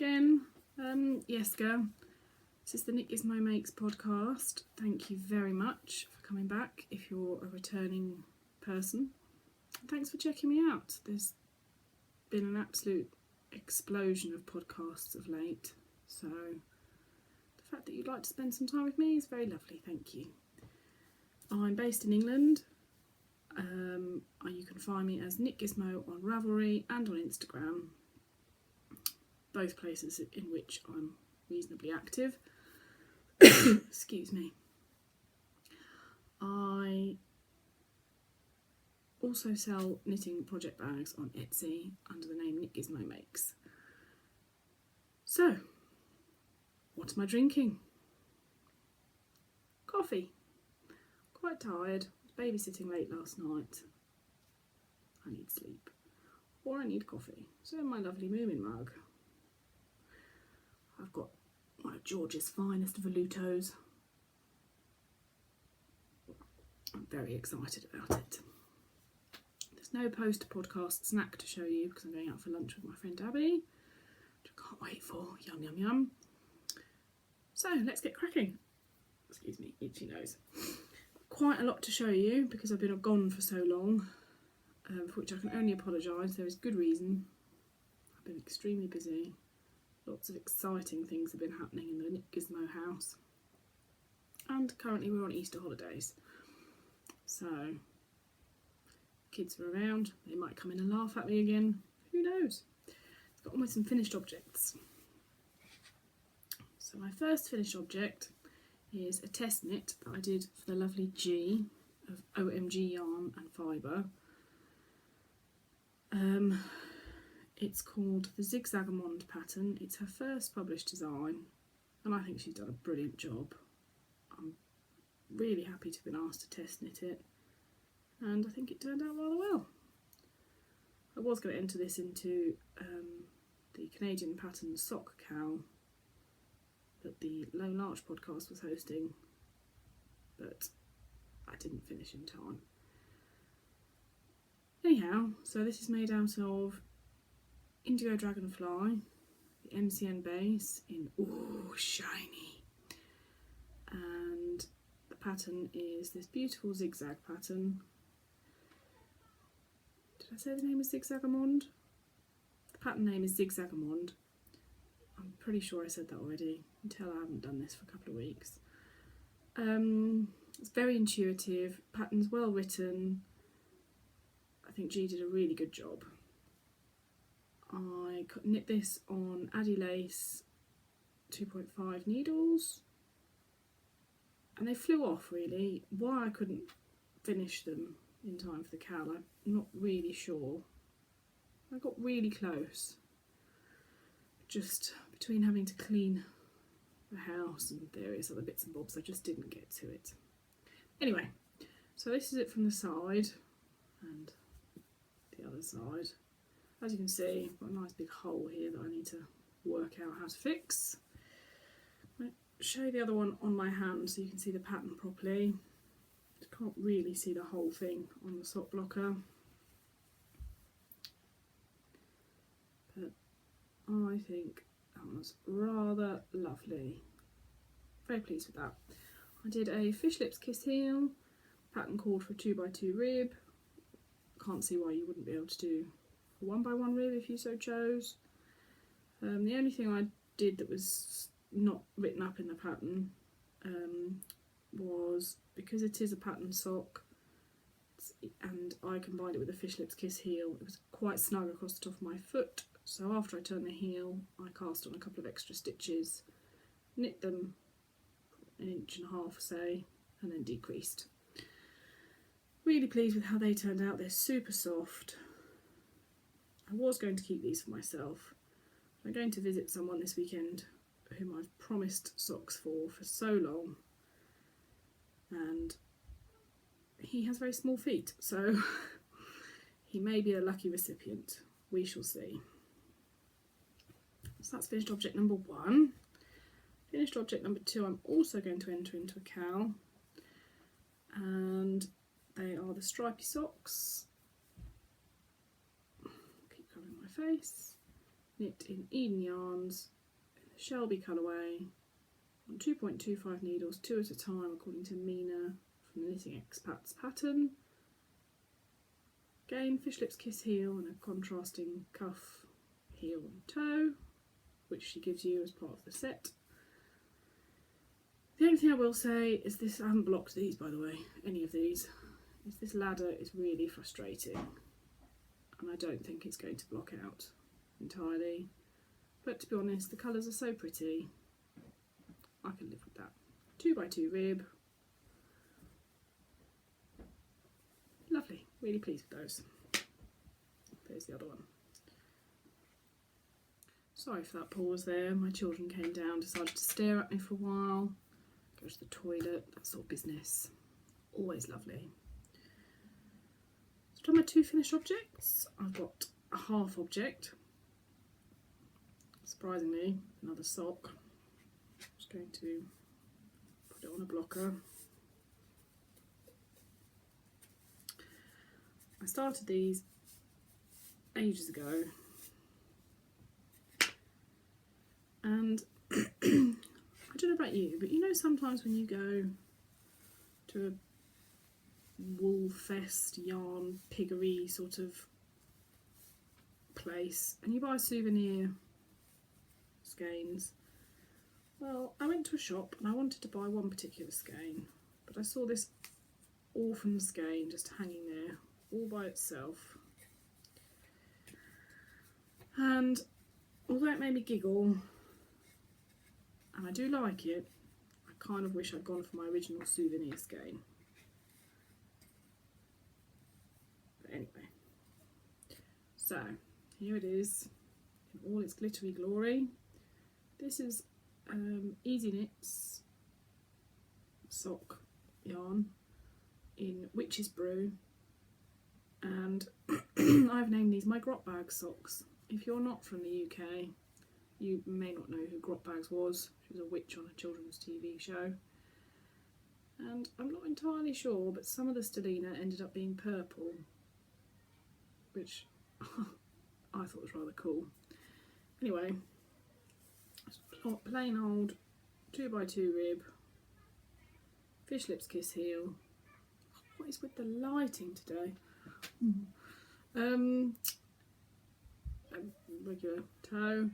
again. Yes, girl. This is the Knitgizmomakes podcast. Thank you very much for coming back if you're a returning person. Thanks for checking me out. There's been an absolute explosion of podcasts of late, so the fact that you'd like to spend some time with me is very lovely. Thank you. I'm based in England. You can find me as Knitgizmo on Ravelry and on Instagram, both places in which I'm reasonably active. Excuse me. I also sell knitting project bags on Etsy under the name Knitgizmomakes. So, what am I drinking? Coffee. Quite tired. Babysitting late last night. I need sleep. Or I need coffee. So my lovely Moomin mug. I've got one of George's finest velutos. I'm very excited about it. There's no post-podcast snack to show you because I'm going out for lunch with my friend Abby, which I can't wait for. Yum, yum, yum. So let's get cracking. Excuse me, itchy nose. Quite a lot to show you because I've been gone for so long, for which I can only apologise. There is good reason. I've been extremely busy. Lots of exciting things have been happening in the Knitgizmo house. And currently we're on Easter holidays. So, kids are around. They might come in and laugh at me again. Who knows? I've got on with some finished objects. So my first finished object is a test knit that I did for the lovely Gi of OMG yarn and fibre. It's called the Zigzagamond pattern. It's her first published design and I think she's done a brilliant job. I'm really happy to have been asked to test knit it and I think it turned out rather well. I was going to enter this into the Canadian pattern sock cowl that the Low Larch podcast was hosting, but I didn't finish in time. Anyhow, so this is made out of Indigo Dragonfly, the MCN base in ooh shiny, and the pattern is this beautiful zigzag pattern. Did I say the name is Zigzagamond? The pattern name is Zigzagamond. I'm pretty sure I said that already. Until I haven't done this for a couple of weeks. It's very intuitive, pattern's well written. I think Gi did a really good job. I knit this on Addy Lace 2.5 needles and they flew off really. Why I couldn't finish them in time for the cowl, I'm not really sure. I got really close. Just between having to clean the house and various other bits and bobs, I just didn't get to it. Anyway, so this is it from the side and the other side. As you can see, I've got a nice big hole here that I need to work out how to fix. I'll show you the other one on my hand so you can see the pattern properly. You can't really see the whole thing on the sock blocker. But I think that was rather lovely. Very pleased with that. I did a fish lips kiss heel. Pattern called for a 2x2 rib. Can't see why you wouldn't be able to do a 1x1 rib if you so chose. The only thing I did that was not written up in the pattern was, because it is a pattern sock and I combined it with a fish lips kiss heel, it was quite snug across the top of my foot. So after I turned the heel, I cast on a couple of extra stitches, knit them 1.5 inches, say, and then decreased. Really pleased with how they turned out. They're super soft. I was going to keep these for myself. I'm going to visit someone this weekend whom I've promised socks for so long, and he has very small feet, so he may be a lucky recipient. We shall see. So that's finished object number 1. Finished object number 2, I'm also going to enter into a cowl, and they are the stripy socks. Keep covering my face. knit in Eden Yarns, in the Shelby colourway, on 2.25 needles, 2 at a time, according to Mina from the Knitting Expats pattern. Again, fish lips kiss heel and a contrasting cuff, heel and toe, which she gives you as part of the set. The only thing I will say is this, I haven't blocked these by the way, any of these, is this ladder is really frustrating and I don't think it's going to block out entirely. But to be honest, the colours are so pretty, I can live with that. 2x2 rib. Lovely, really pleased with those. There's the other one. Sorry for that pause there, my children came down, decided to stare at me for a while, go to the toilet, that sort of business. Always lovely. So I've done my 2 finished objects. I've got a half object, surprisingly, another sock. I'm just going to put it on a blocker. I started these ages ago and I don't know about you, but you know sometimes when you go to a wool fest, yarn, piggery sort of place and you buy souvenir skeins. Well, I went to a shop and I wanted to buy one particular skein, but I saw this orphan skein just hanging there all by itself, and although it made me giggle and I do like it, I kind of wish I'd gone for my original souvenir skein. But anyway, so here it is in all its glittery glory. This is Easy Knits sock yarn in Witch's Brew, and I've named these my Grot Bag socks. If you're not from the UK, you may not know who Grot Bags was. She was a witch on a children's TV show. And I'm not entirely sure, but some of the stellina ended up being purple, which I thought was rather cool. Anyway, plain old 2x2 rib, fish lips kiss heel. What is with the lighting today? Regular toe,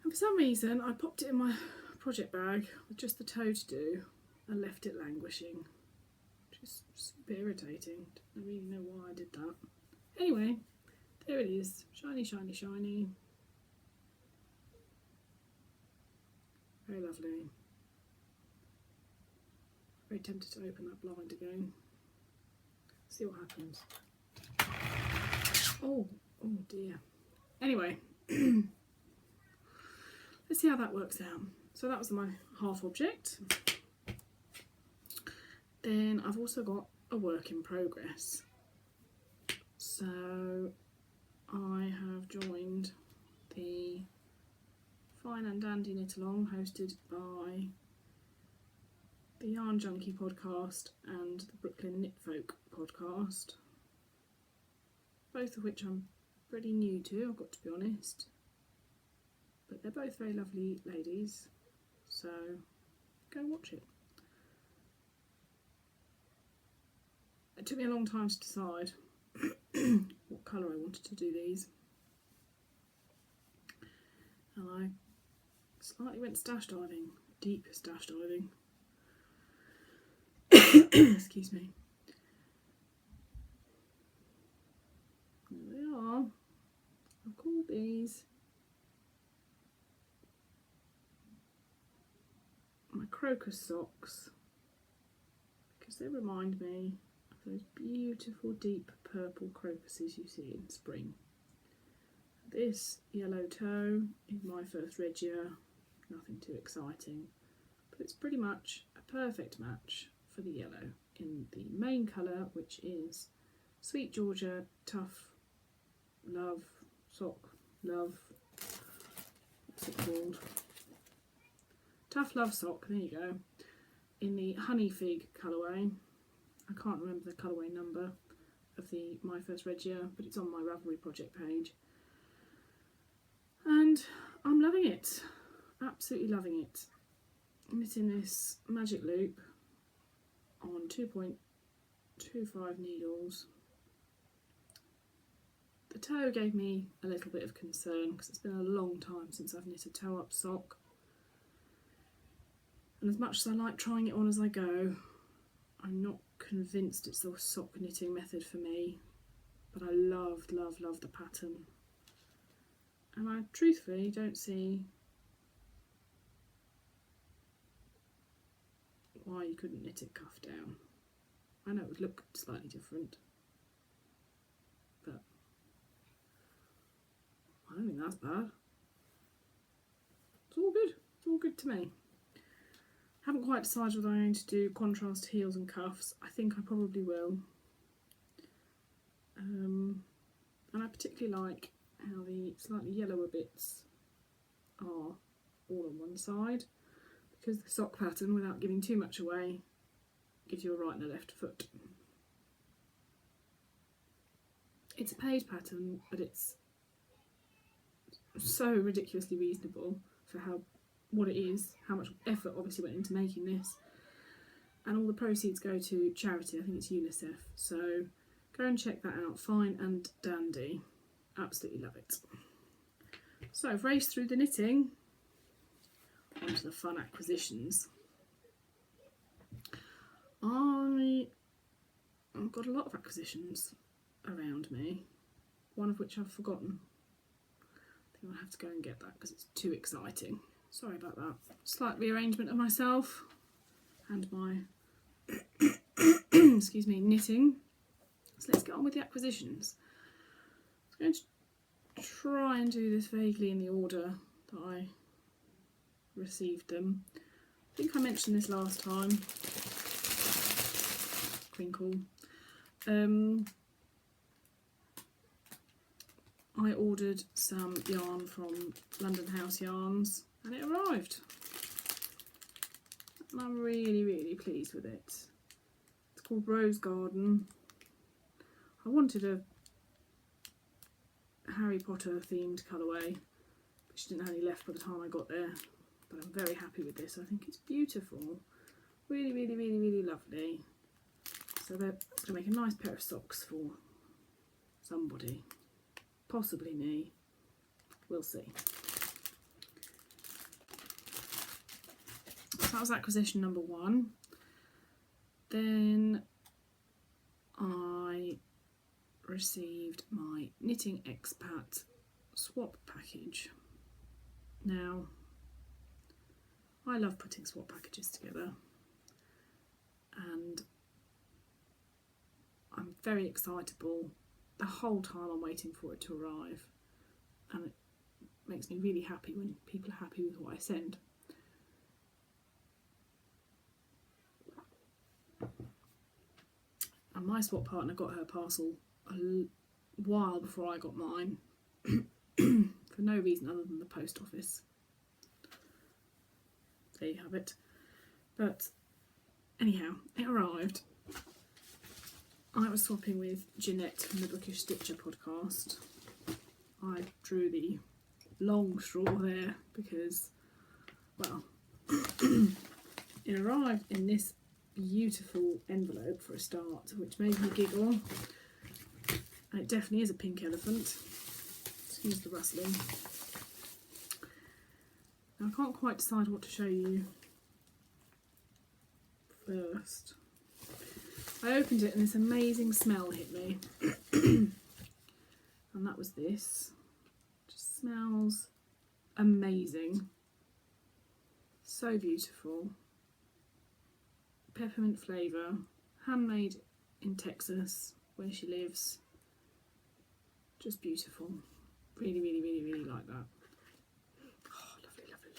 and for some reason I popped it in my project bag with just the toe to do and left it languishing, which is super irritating. Don't really know why I did that. Anyway, there it is, shiny, shiny, shiny. Very lovely. Very tempted to open that blind again. See what happens. Oh dear. Anyway, let's see how that works out. So that was my half object. Then I've also got a work in progress. So I have joined the Fine and Dandy Knit Along hosted by the Yarn Junkie podcast and the Brooklyn Knit Folk podcast, both of which I'm pretty new to, I've got to be honest, but they're both very lovely ladies, so go watch it. It took me a long time to decide what colour I wanted to do these, and I slightly went stash diving, deep stash diving. Excuse me. There they are. I've called these my crocus socks because they remind me of those beautiful deep purple crocuses you see in spring. This yellow toe is my first Regia, nothing too exciting, but it's pretty much a perfect match for the yellow in the main colour, which is Sweet Georgia Tough Love Sock Love. What's it called? Tough Love Sock, there you go. In the Honey Fig colourway. I can't remember the colourway number of the My First Regia, but it's on my Ravelry project page. And I'm loving it, absolutely loving it. I'm knitting this magic loop on 2.25 needles. The toe gave me a little bit of concern because it's been a long time since I've knit a toe up sock, and as much as I like trying it on as I go, I'm not convinced it's the sock knitting method for me, but I loved the pattern, and I truthfully don't see why you couldn't knit it cuff down. I know it would look slightly different, but I don't think that's bad. It's all good. It's all good to me. Haven't quite decided whether I'm going to do contrast heels and cuffs. I think I probably will. And I particularly like how the slightly yellower bits are all on one side, because the sock pattern, without giving too much away, gives you a right and a left foot. It's a paid pattern, but it's so ridiculously reasonable for what it is, how much effort obviously went into making this, and all the proceeds go to charity. I think it's UNICEF, so go and check that out. Fine and dandy, absolutely love it. So I've raced through the knitting, onto the fun acquisitions. I've got a lot of acquisitions around me, one of which I've forgotten. I think I'll have to go and get that because it's too exciting. Sorry about that. Slight rearrangement of myself and my excuse me, knitting. So let's get on with the acquisitions. I'm going to try and do this vaguely in the order that I received them. I think I mentioned this last time. Crinkle. I ordered some yarn from London House Yarns and it arrived. And I'm really pleased with it. It's called Rose Garden. I wanted a Harry Potter themed colourway, but she didn't have any left by the time I got there. But I'm very happy with this. I think it's beautiful. Really lovely. So they're going to make a nice pair of socks for somebody. Possibly me. We'll see. So that was acquisition number 1. Then I received my Knitting Expat swap package. Now, I love putting swap packages together, and I'm very excitable the whole time I'm waiting for it to arrive, and it makes me really happy when people are happy with what I send. And my swap partner got her parcel a while before I got mine for no reason other than the post office. There you have it. But anyhow, it arrived. I was swapping with Jeanette from the Bookish Stitcher podcast. I drew the long straw there because, well, it arrived in this beautiful envelope for a start, which made me giggle. And it definitely is a pink elephant. Excuse the rustling. Now, I can't quite decide what to show you first. I opened it and this amazing smell hit me. And that was this. Just smells amazing. So beautiful. Peppermint flavour. Handmade in Texas, where she lives. Just beautiful. Really like that. Oh,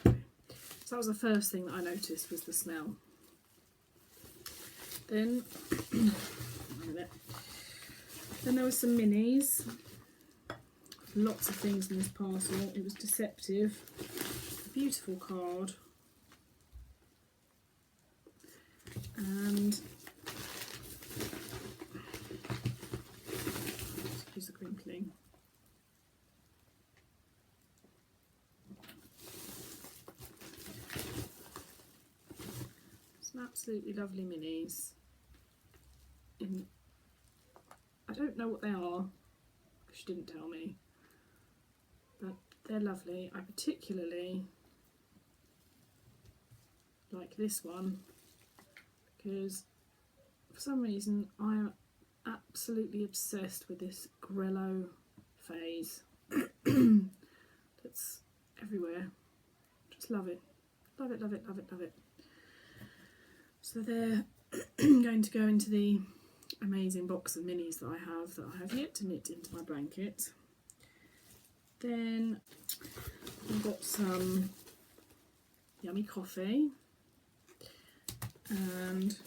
lovely. So that was the first thing that I noticed, was the smell. Then there were some minis. Lots of things in this parcel. It was deceptive. A beautiful card. And excuse the crinkling. Absolutely lovely minis. I don't know what they are, she didn't tell me, but they're lovely. I particularly like this one because for some reason I am absolutely obsessed with this grello phase that's everywhere. Just love it. Love it, love it, love it, love it. So they're going to go into the amazing box of minis that I have yet to knit into my blanket. Then I've got some yummy coffee and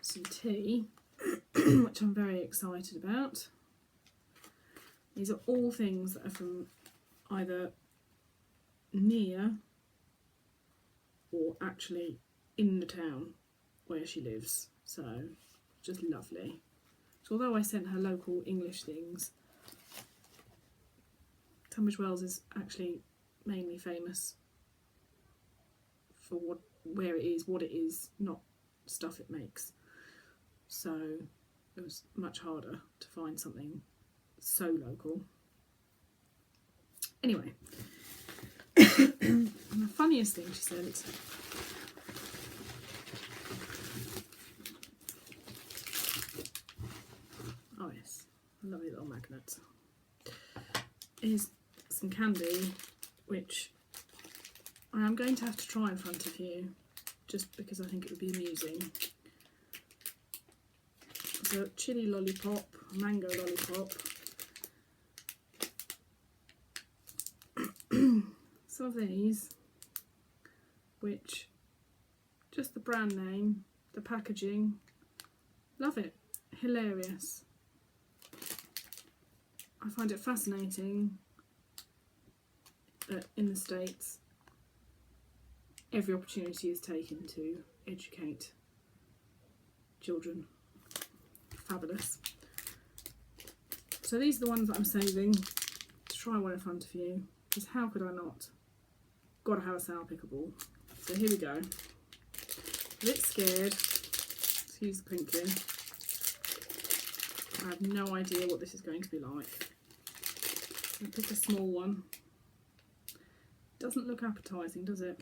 some tea, which I'm very excited about. These are all things that are from either near or actually in the town where she lives, so just lovely. So although I sent her local English things, Tunbridge Wells is actually mainly famous for where it is, what it is, not stuff it makes. So it was much harder to find something so local. Anyway, and the funniest thing she said, oh yes, a lovely little magnet, is some candy which I am going to have to try in front of you just because I think it would be amusing. So chili lollipop, mango lollipop. Some of these, which just the brand name, the packaging, love it, hilarious. I find it fascinating that in the States every opportunity is taken to educate children. Fabulous. So these are the ones that I'm saving to try one in front of you, because how could I not? Gotta have a sour pickable. So here we go. A bit scared, excuse the crinkling. I have no idea what this is going to be like. I'll pick a small one. Doesn't look appetising, does it?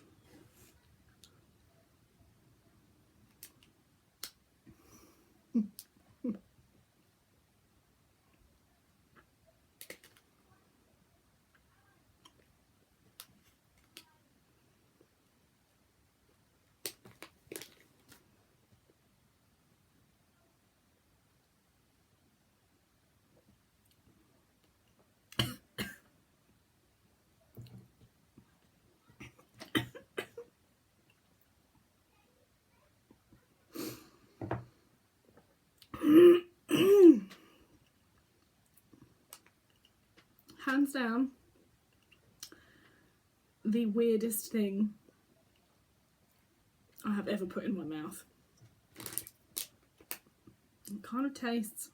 Hands down, the weirdest thing I have ever put in my mouth. It kind of tastes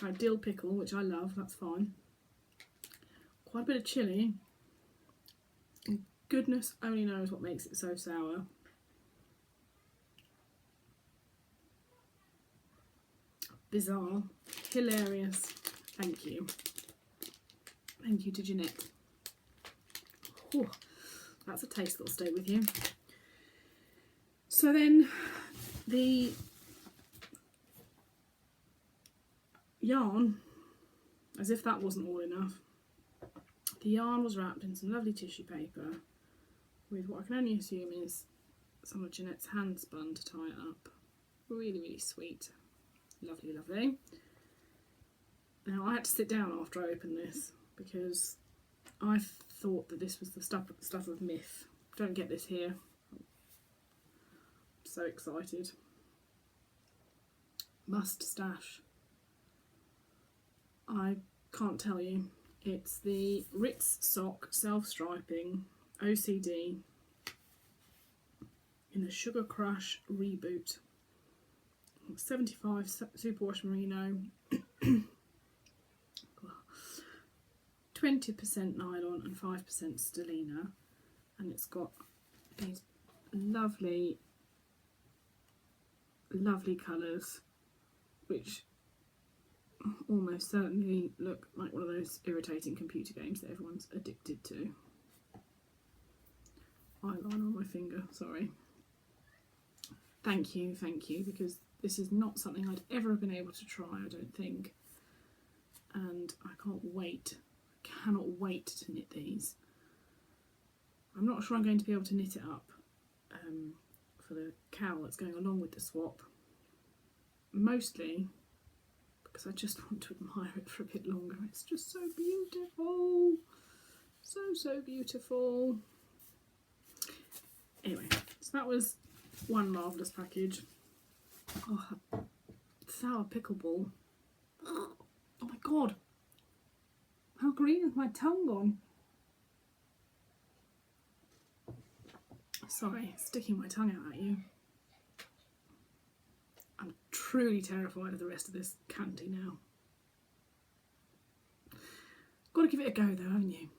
like dill pickle, which I love, that's fine. Quite a bit of chilli. And goodness only knows what makes it so sour. Bizarre, hilarious. Thank you. Thank you to Jeanette. Whew, that's a taste that'll stay with you. So then the yarn, as if that wasn't all enough, the yarn was wrapped in some lovely tissue paper with what I can only assume is some of Jeanette's hand spun to tie it up. Really, really sweet. Lovely, lovely. Now I had to sit down after I opened this because I thought that this was the stuff of myth. Don't get this here. I'm so excited. Must stash. I can't tell you. It's the Ritz Sock Self-Striping OCD in the Sugar Crush Reboot. 75 Superwash Merino. 20% nylon and 5% stellina, and it's got these lovely colours which almost certainly look like one of those irritating computer games that everyone's addicted to. Eyeliner on my finger, sorry. Thank you, because this is not something I'd ever have been able to try, I don't think. And I cannot wait to knit these. I'm not sure I'm going to be able to knit it up for the cowl that's going along with the swap. Mostly because I just want to admire it for a bit longer. It's just so beautiful. So beautiful. Anyway, so that was one marvellous package. Oh, sour pickleball. Oh my god. How green has my tongue gone? Sorry, sticking my tongue out at you. I'm truly terrified of the rest of this candy now. Got to give it a go though, haven't you?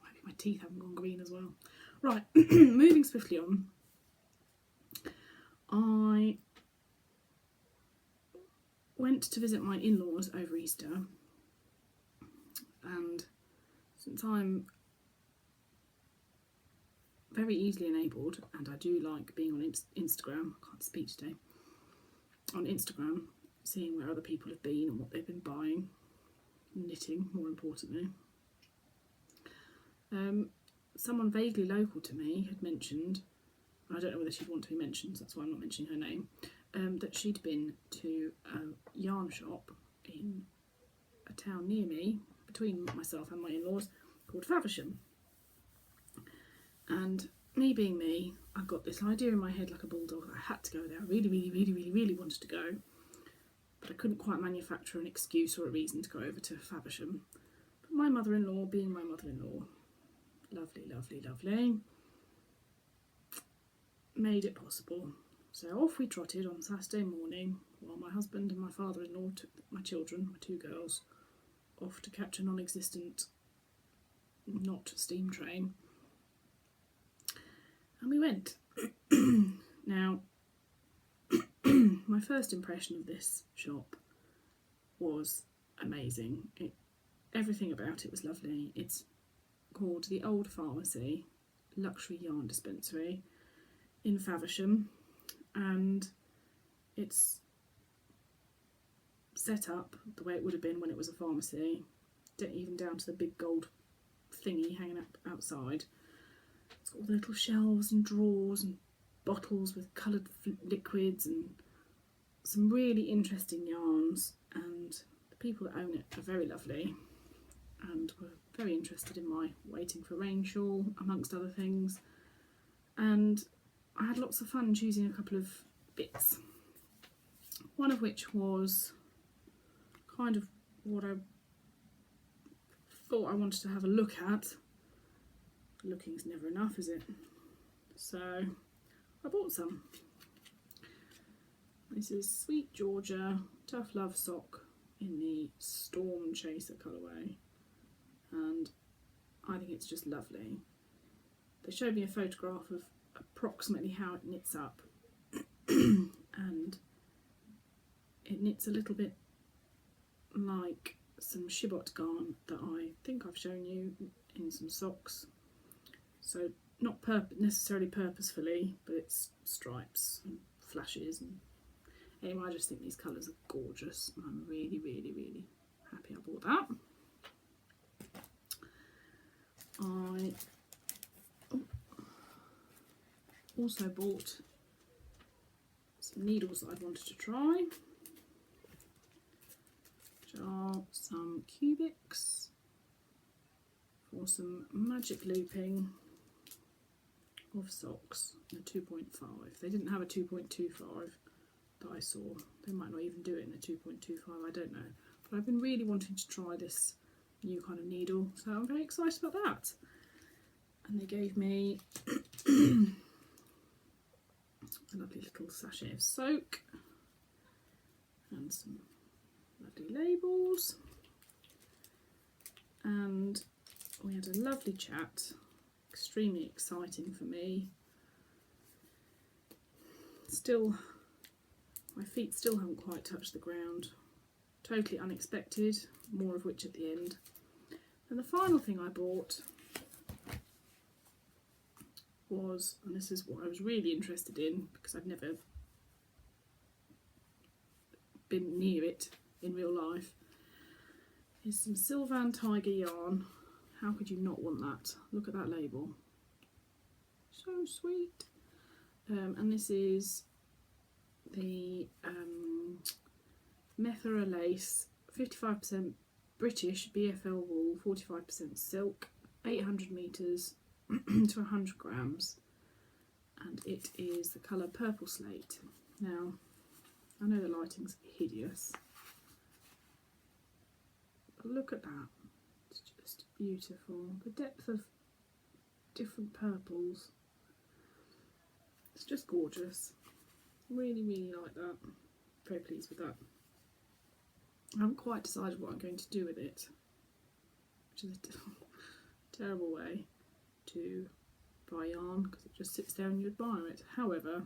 Maybe my teeth haven't gone green as well. Right, moving swiftly on. I went to visit my in-laws over Easter, and since I'm very easily enabled and I do like being on Instagram, I can't speak today, on Instagram, seeing where other people have been and what they've been buying, knitting more importantly. Someone vaguely local to me had mentioned, I don't know whether she'd want to be mentioned, so that's why I'm not mentioning her name, that she'd been to a yarn shop in a town near me, between myself and my in-laws, called Faversham. And me being me, I got this idea in my head like a bulldog. I had to go there. I really wanted to go, but I couldn't quite manufacture an excuse or a reason to go over to Faversham. But my mother-in-law, being my mother-in-law, lovely, made it possible. So off we trotted on Saturday morning, while my husband and my father-in-law took my children, my two girls, off to catch a non-existent, not steam train. And we went. Now, my first impression of this shop was amazing. Everything about it was lovely. It's called the Old Pharmacy Luxury Yarn Dispensary in Faversham, and it's set up the way it would have been when it was a pharmacy, even down to the big gold thingy hanging up outside. It's got all the little shelves and drawers and bottles with coloured liquids and some really interesting yarns, and the people that own it are very lovely and were very interested in my waiting for rain shawl, amongst other things. And I had lots of fun choosing a couple of bits, one of which was kind of what I thought I wanted to have a look at. Looking's never enough, is it? So I bought some. This is Sweet Georgia Tough Love Sock in the Storm Chaser colourway, and I think it's just lovely. They showed me a photograph of approximately how it knits up, and it knits a little bit like some Shibot yarn that I think I've shown you in some socks. So not necessarily purposefully, but it's stripes and flashes. And anyway, I just think these colours are gorgeous, and I'm really happy I bought that. I also bought some needles that I'd wanted to try, which are some cubics for some magic looping of socks, a 2.5. They didn't have a 2.25 that I saw. They might not even do it in a 2.25, I don't know. But I've been really wanting to try this new kind of needle, so I'm very excited about that. And they gave me a lovely little sachet of soak and some lovely labels. and we had a lovely chat, extremely exciting for me. Still, my feet still haven't quite touched the ground. Totally unexpected, more of which at the end. And the final thing I bought was, and this is what I was really interested in because I've never been near it in real life, is some Sylvan Tiger yarn. How could you not want that? Look at that label. So sweet. And this is the Methera lace, 55% British BFL wool, 45% silk, 800 metres to 100 grams, and it is the colour Purple Slate. Now, I know the lighting's hideous, but look at that. It's just beautiful. The depth of different purples. It's just gorgeous. Really, really like that. Very pleased with that. I haven't quite decided what I'm going to do with it, which is a terrible way to buy yarn because it just sits there and you admire it. However,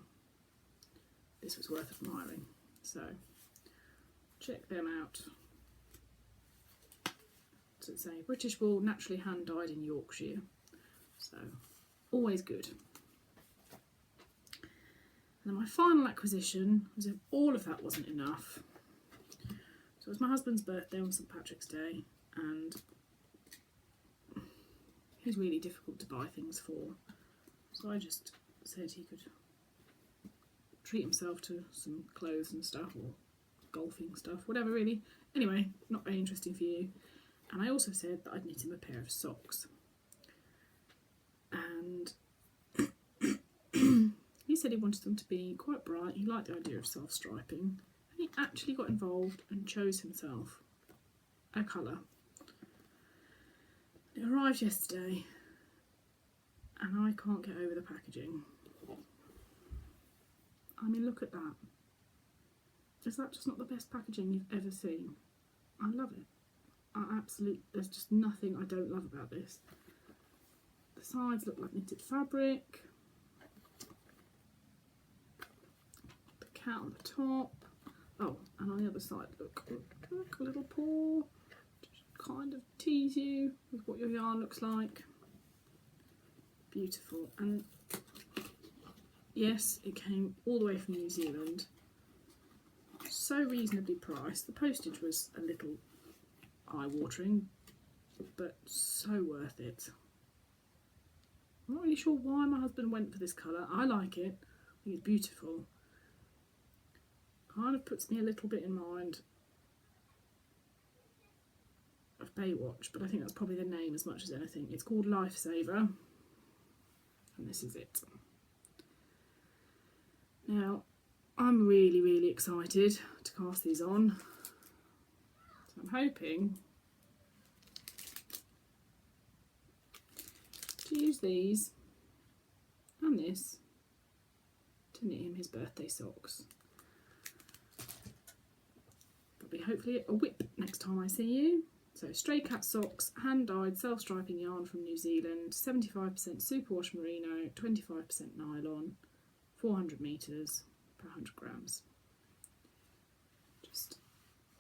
this was worth admiring, so check them out. So it's a British wool, naturally hand dyed in Yorkshire, so always good. And then my final acquisition, as if all of that wasn't enough, so it was my husband's birthday on St Patrick's Day, and he's really difficult to buy things for, so I just said he could treat himself to some clothes and stuff, or golfing stuff, whatever really. Anyway, not very interesting for you. And I also said that I'd knit him a pair of socks, and he said he wanted them to be quite bright. He liked the idea of self-striping, and he actually got involved and chose himself a colour. It arrived yesterday, and I can't get over the packaging. I mean, look at that. Is that just not the best packaging you've ever seen? I love it. There's just nothing I don't love about this. The sides look like knitted fabric. The cat on the top. Oh, and on the other side, look, a little paw. Just kind of tease you with what your yarn looks like. Beautiful. And yes, it came all the way from New Zealand. So reasonably priced. The postage was a little eye-watering, but so worth it. I'm not really sure why my husband went for this colour. I like it. I think it's beautiful. Kind of puts me a little bit in mind of Baywatch, but I think that's probably the name as much as anything. It's called Lifesaver, and this is it. Now, I'm really, really excited to cast these on. So I'm hoping to use these and this to knit him his birthday socks. There'll be hopefully a whip next time I see you. So Stray Cat socks, hand-dyed self-striping yarn from New Zealand, 75% superwash merino, 25% nylon, 400 metres per 100 grams. Just,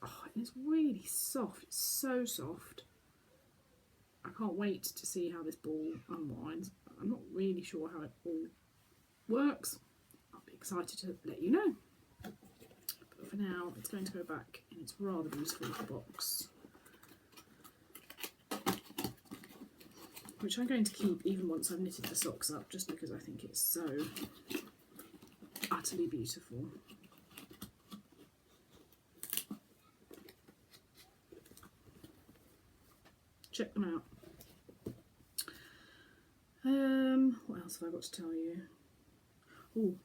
oh, it's really soft. It's so soft. I can't wait to see how this ball unwinds. I'm not really sure how it all works. I'll be excited to let you know. But for now, it's going to go back in its rather beautiful little box, which I'm going to keep even once I've knitted the socks up, just because I think it's so utterly beautiful. Check them out. What else have I got to tell you? Oh,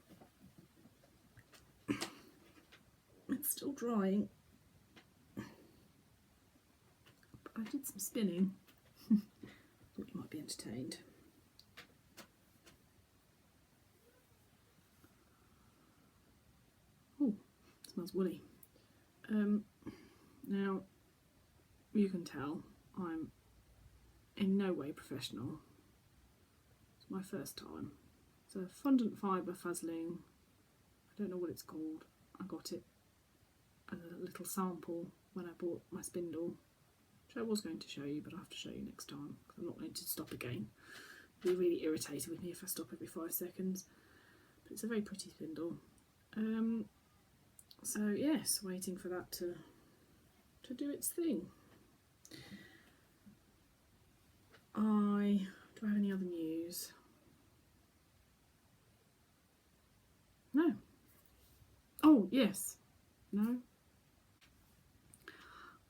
it's still drying. But I did some spinning. Thought you might be entertained. Oh, it smells woolly. Now, you can tell I'm in no way professional. It's my first time. It's a fondant fibre fuzzling. I don't know what it's called. I got it as a little sample when I bought my spindle, which I was going to show you, but I'll have to show you next time because I'm not going to stop again. It'll be really irritated with me if I stop every 5 seconds. But it's a very pretty spindle. So yes, waiting for that to do its thing. Do I have any other news? No. Oh yes. No.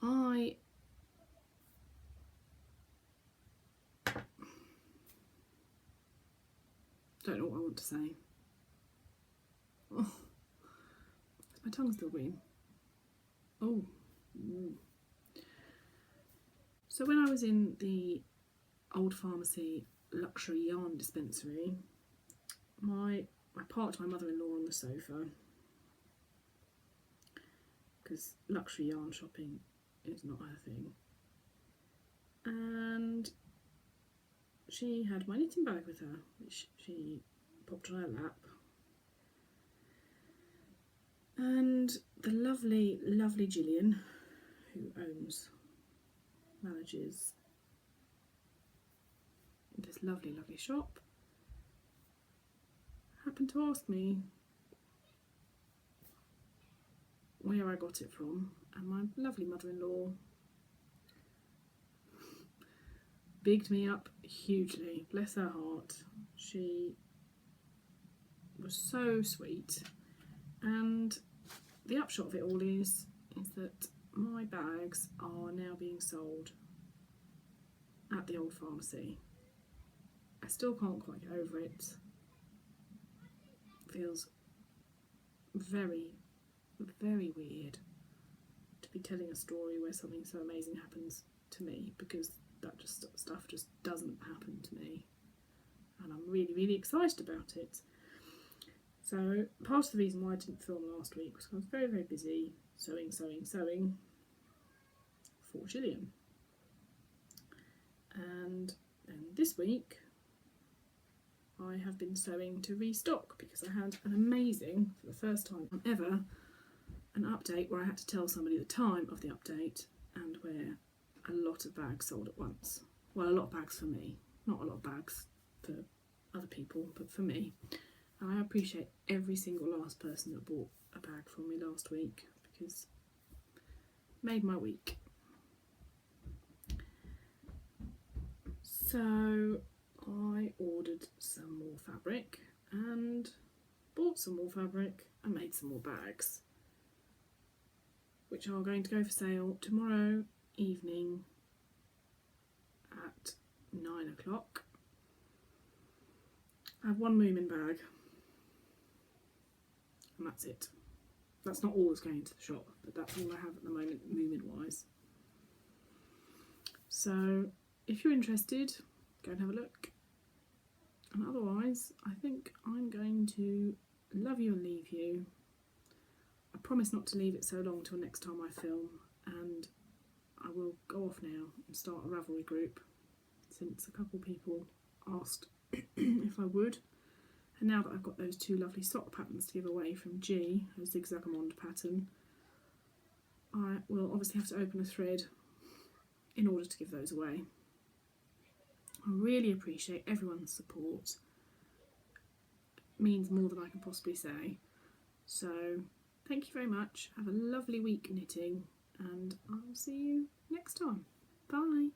I don't know what I want to say. Oh, my tongue's still green. Oh. So when I was in the old pharmacy luxury yarn dispensary, I parked my mother-in-law on the sofa because luxury yarn shopping is not her thing, and she had my knitting bag with her, which she popped on her lap, and the lovely Gillian, who manages this lovely shop, happened to ask me where I got it from, and my lovely mother-in-law bigged me up hugely, bless her heart. She was so sweet, and the upshot of it all is that my bags are now being sold at the old pharmacy. I still can't quite get over it. It feels very weird to be telling a story where something so amazing happens to me, because that stuff just doesn't happen to me, and I'm really excited about it. So part of the reason why I didn't film last week was because I was very busy sewing for Gillian, and then this week I have been sewing to restock because I had an amazing, for the first time ever, an update where I had to tell somebody the time of the update and where a lot of bags sold at once. Well, a lot of bags for me, not a lot of bags for other people, but for me. And I appreciate every single last person that bought a bag from me last week, because it made my week. So I ordered some more fabric and bought some more fabric and made some more bags, which are going to go for sale tomorrow evening at 9 o'clock. I have one Moomin bag, and that's it. That's not all that's going into the shop, but that's all I have at the moment, Moomin wise. So if you're interested, go and have a look. And otherwise, I think I'm going to love you and leave you. I promise not to leave it so long till next time I film, and I will go off now and start a Ravelry group, since a couple people asked if I would. And now that I've got those two lovely sock patterns to give away from Gi, a Zigzagamond pattern, I will obviously have to open a thread in order to give those away. I really appreciate everyone's support. It means more than I can possibly say. So thank you very much. Have a lovely week knitting, and I'll see you next time. Bye.